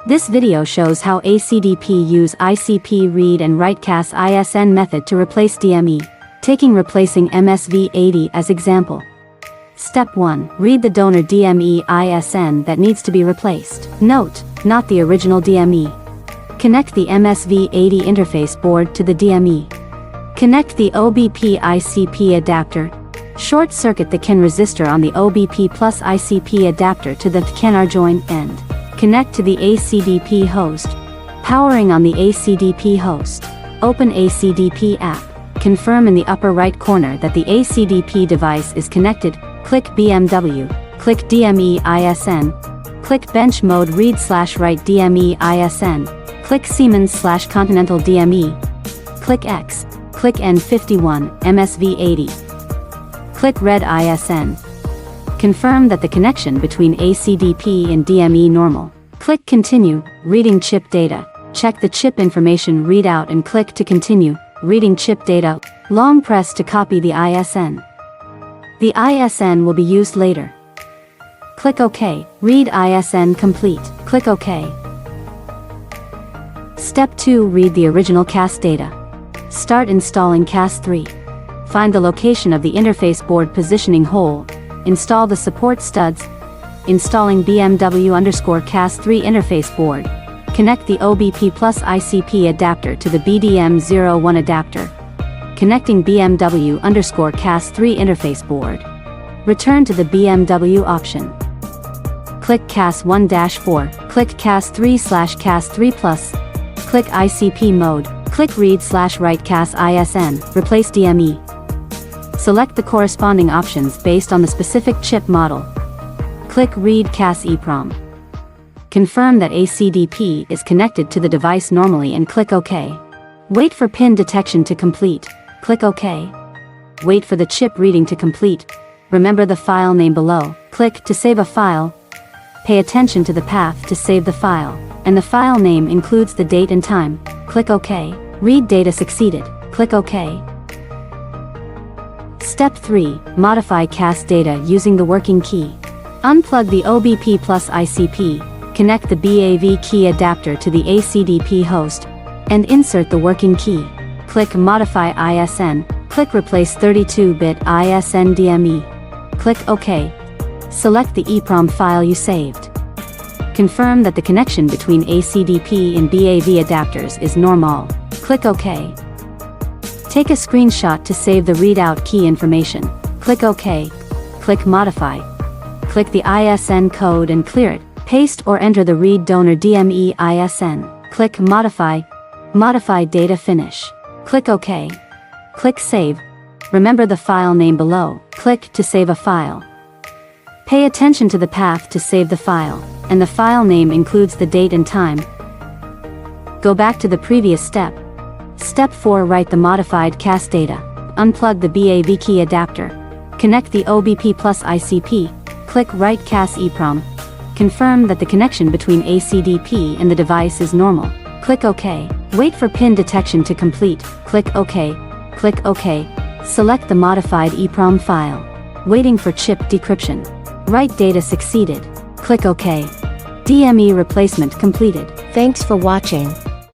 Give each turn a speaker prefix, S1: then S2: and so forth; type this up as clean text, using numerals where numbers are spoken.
S1: This video shows how ACDP use ICP read and write CAS ISN method to replace DME, taking replacing MSV80 as example. Step 1. Read the donor DME ISN that needs to be replaced. Note, not the original DME. Connect the MSV80 interface board to the DME. Connect the OBP ICP adapter. Short circuit the CAN resistor on the OBP plus ICP adapter to the CAN join end. Connect to the ACDP host. Powering on the ACDP host. Open ACDP app. Confirm in the upper right corner that the ACDP device is connected. Click BMW. Click DME ISN. Click bench mode read/write DME ISN. Click Siemens/Continental DME. Click X. Click N51 MSV80. Click Red ISN. Confirm that the connection between ACDP and DME normal. Click Continue, reading chip data. Check the chip information readout and click to continue, reading chip data. Long press to copy the ISN. The ISN will be used later. Click OK, read ISN complete. Click OK. Step 2. Read the original CAS data. Start installing CAS 3. Find the location of the interface board positioning hole. Install the support studs. Installing BMW_CAS 3 interface board. Connect the OBP plus ICP adapter to the BDM01 adapter. Connecting BMW_CAS 3 interface board. Return to the BMW option. Click CAS 1-4. Click CAS 3/CAS 3 Plus. Click ICP mode. Click read/write CAS ISN. Replace DME. Select the corresponding options based on the specific chip model. Click Read CAS EEPROM. Confirm that ACDP is connected to the device normally and click OK. Wait for pin detection to complete. Click OK. Wait for the chip reading to complete. Remember the file name below. Click to save a file. Pay attention to the path to save the file, and the file name includes the date and time. Click OK. Read data succeeded. Click OK. Step 3. Modify CAS data using the working key. Unplug the OBP plus ICP, connect the BAV key adapter to the ACDP host, and insert the working key. Click Modify ISN, click Replace 32-bit ISN DME. Click OK. Select the EEPROM file you saved. Confirm that the connection between ACDP and BAV adapters is normal. Click OK. Take a screenshot to save the readout key information. Click OK. Click Modify. Click the ISN code and clear it. Paste or enter the read donor DME ISN. Click Modify. Modify data finish. Click OK. Click Save. Remember the file name below. Click to save a file. Pay attention to the path to save the file, and the file name includes the date and time. Go back to the previous step. Step 4. Write the modified CAS data. Unplug the BAV key adapter. Connect the OBP plus ICP. Click Write CAS EEPROM. Confirm that the connection between ACDP and the device is normal. Click OK. Wait for pin detection to complete. Click OK. Click OK. Select the modified EEPROM file. Waiting for chip decryption. Write data succeeded. Click OK. DME replacement completed.
S2: Thanks for watching.